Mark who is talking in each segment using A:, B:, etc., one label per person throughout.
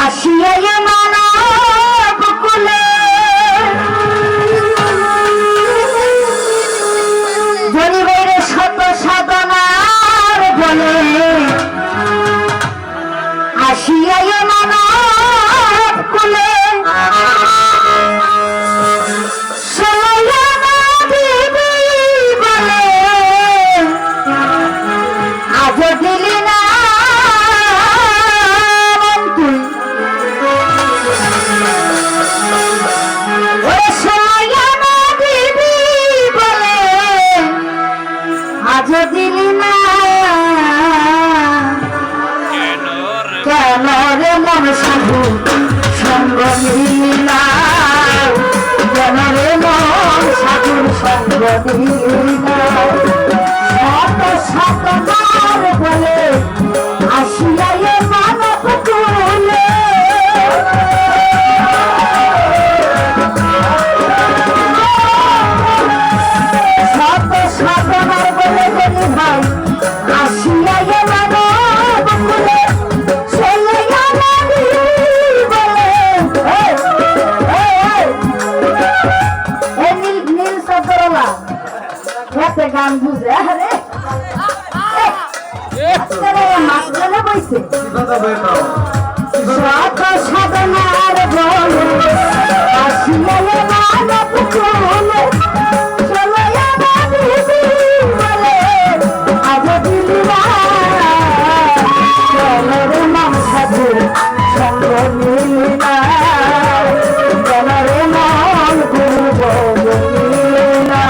A: আসিয়া মানব কুলে জনিবের শত সাধনার বলে আসিয়া মানব কুলে আজ দিলি না আজ দিলি না কেন রে মন সাধু সঙ্গ দিলি না কেন রে মন সাধুর সঙ্গ দিলি না শত শতবার বলে আসিয়া মানব কুলে শত শতবার বলে বলি ভাই আসিয়া মানব কুলে চলে গেলি বলে নীল নীল সদরলা খেতে গান বুঝে আরে মাঝখানে বইছে শত সাধনার বলে আসিয়া মানব কুলে চলে গেলি বলে আজ দিলি না কেন রে মন সাধু সঙ্গ নিলি না কেন রে মন গুরু নিলি না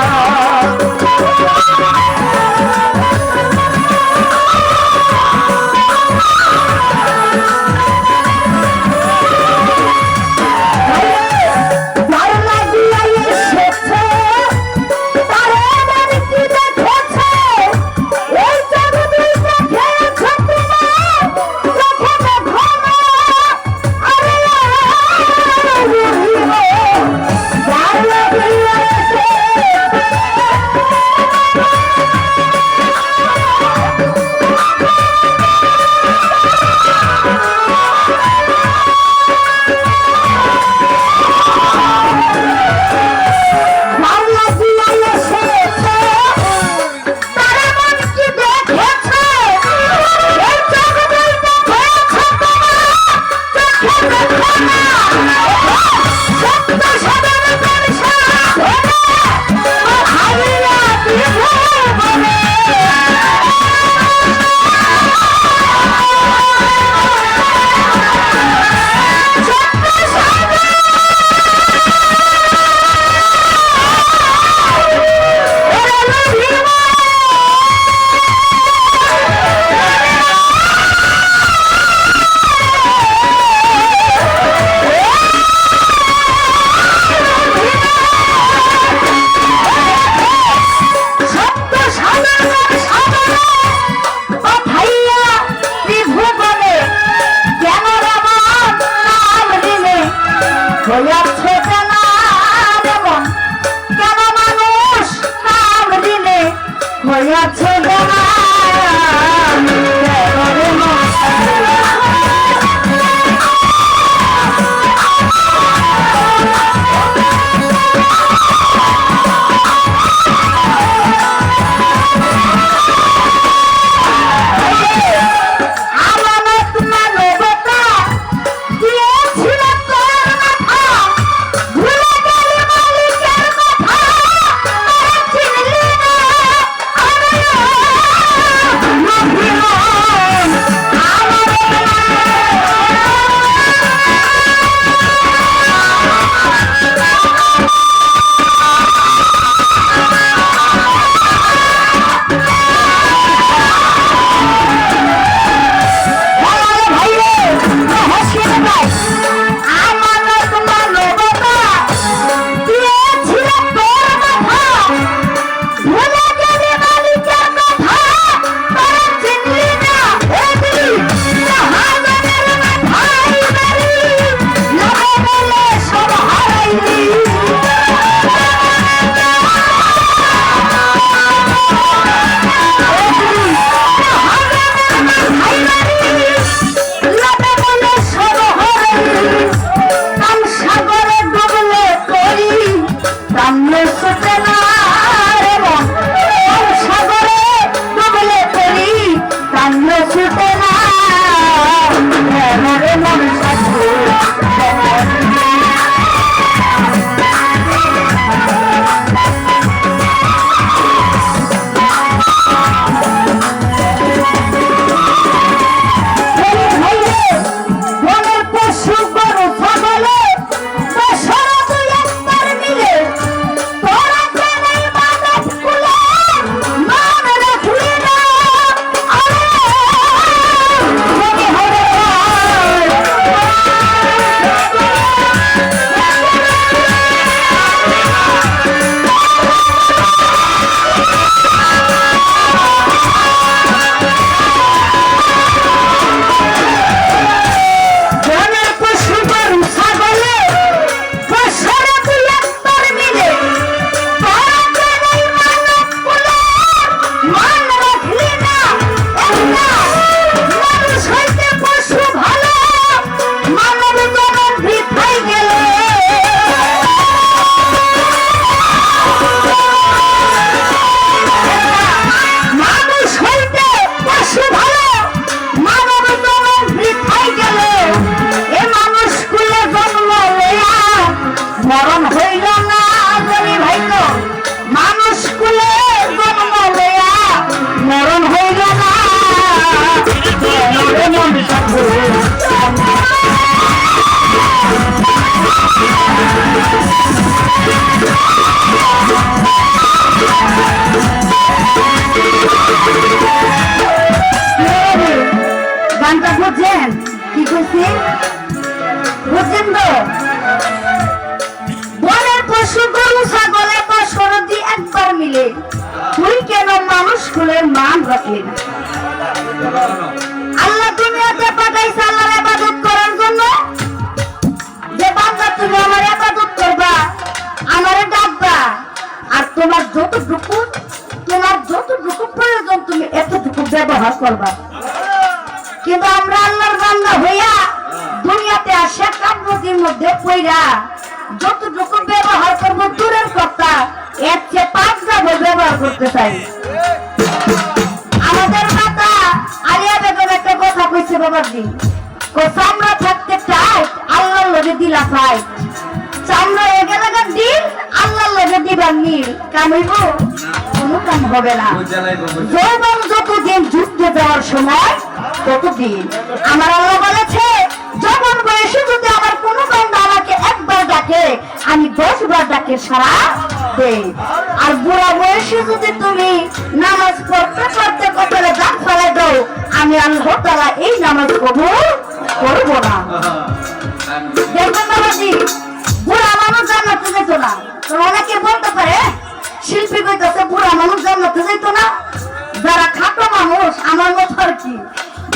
A: কি কইছি বুঝছেন তো? বনের পশু গরু ছাগল এত সরদি একবার মিলে তুই কেন মানুষ কুলের মান রাখলি না? আল্লাহ দুনিয়াতে পাঠাইছে আল্লাহর ইবাদত করার জন্য। যে বান্দা তুমি আমার ইবাদত করবা, আমারে ডাকবা, আর তোমার যতটুকু প্রয়োজন তুমি এতটুকু ব্যবহার করবা। কিন্তু আমরা আল্লাহর বান্দা হইয়া দুনিয়াতে আসে কামরতির মধ্যে পইরা যতটুকু ব্যবহার করবো দূরের কথা, এর চেয়ে 5 ডাবল ব্যবহার করতে চাই। আমাদের মাতা আলিয়া বেগম একটা কথা কইছে বাবাজি, চামড়া থাকতে চাই আল্লাহর লগে দিলা পাই, চামড়া এগে লাগা দিন আল্লাহর লগে দিবা নীল, কামিব কোনো কাম হবে না। যৌবন যতদিন যুদ্ধে যাওয়ার সময় ততদিন। আমার আল্লাহ বলেছে যৌবন বয়সে যদি আমার কোনো বান্দা আমাকে একবার ডাকে আমি 10 বার ডাকে সারা দেই, আর বুড়া বয়সে যদি তুমি নামাজ পড়তে পড়তে কপালে দাগ ফেলে দাও আমি আল্লাহ তাআলা এই নামাজ কবুল করব না। দেখবেন বাবাজি, বুড়া মানুষ জান্নাতে যেত না। তো অনেকে বলতে পারে শিল্পী কইতেছে বুড়া মানুষ জান্নাতে যেত না, যারা খাটো মানুষ আমার মতো আর কি।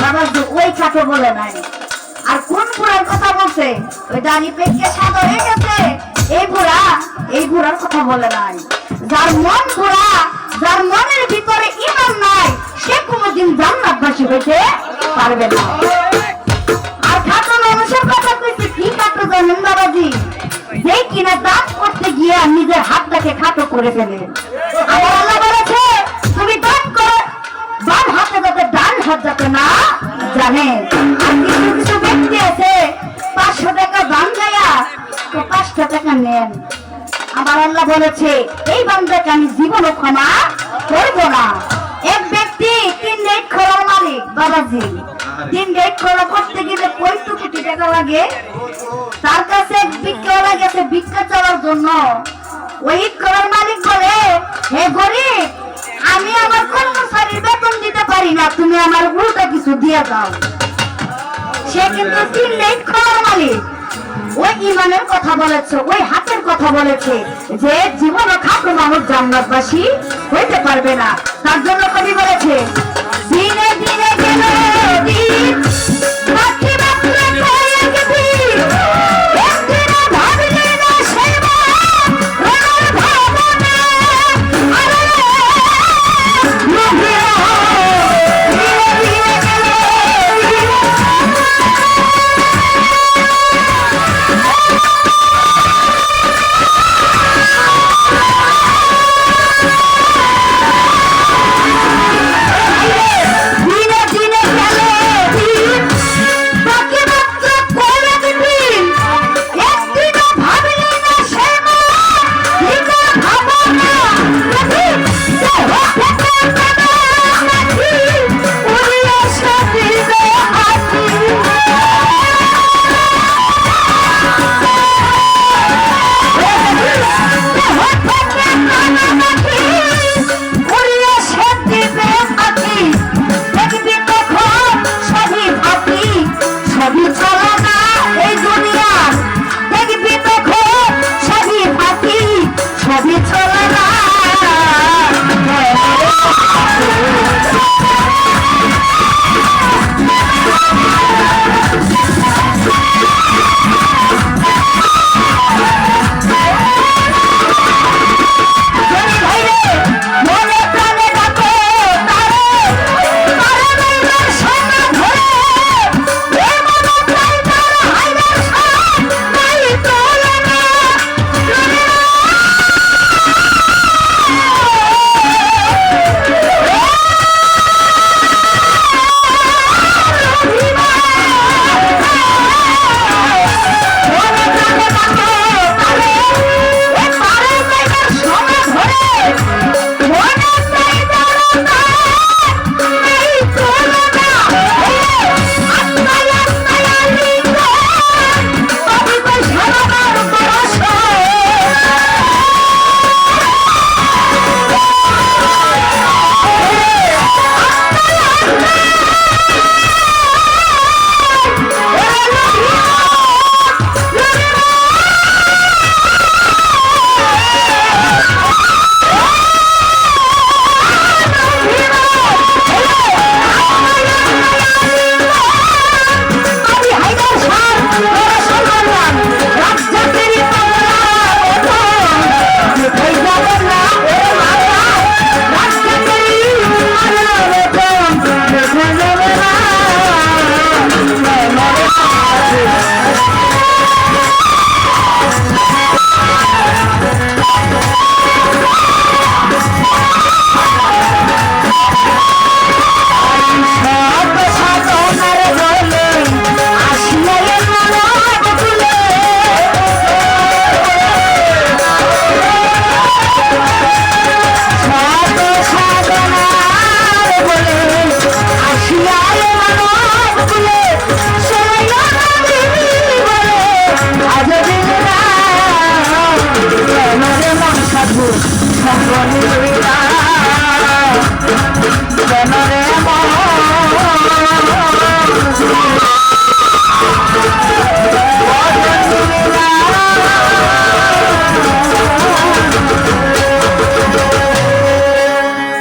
A: বাবাজি ওই খাটো বলে নাই। আর কোন বুড়ার কথা বলছে? ওই দাড়ি পেকে সাদা হয়ে গেছে এই বুড়ার কথা বলে নাই। যার মন বুড়া, যার মনের ভিতরে ঈমান নাই, সে কোনোদিন জান্নাতবাসী হইতে পারবে না। আর খাটো মানুষের কথা কইছে কি খাটো জানেন বাবাজি? যে কিনা দান করতে গিয়ে নিজের হাতটাকে খাটো করে ফেলে। আমার আল্লাহ বলেছে তুমি দান করো বাম হাতে যাতে ডান হাত যাতে না জানে। আর কিছু কিছু ব্যক্তি আছে 500 টাকা দান দেয়া তো 5টা টাকা নেন। আমার আল্লাহ বলেছে এই বান্দাকে আমি জীবনও ক্ষমা করব না। এক ব্যক্তি 3 গেট খোলার মালিক বাবাজি, 3 গেট খোলা করতে গেলে কত কোটি টাকা লাগে। তার কাছে এক ভিক্ষাওয়ালা গেছে ভিক্ষা চাওয়ার জন্য। ওই খোলার মালিক বলে হে গরিব, আমি আমার কর্মচারীর বেতন দিতে পারি না, তুমি আমার উল্টা কিছু দিয়ে দাও। সে কিন্তু 3 গেট খোলার মালিক। ওই ঈমানের কথা বলেছে, ওই হাতের কথা বলেছে যে জীবন খাটো মানুষ জান্নাতবাসী হইতে পারবে না। তার জন্য কবি বলেছে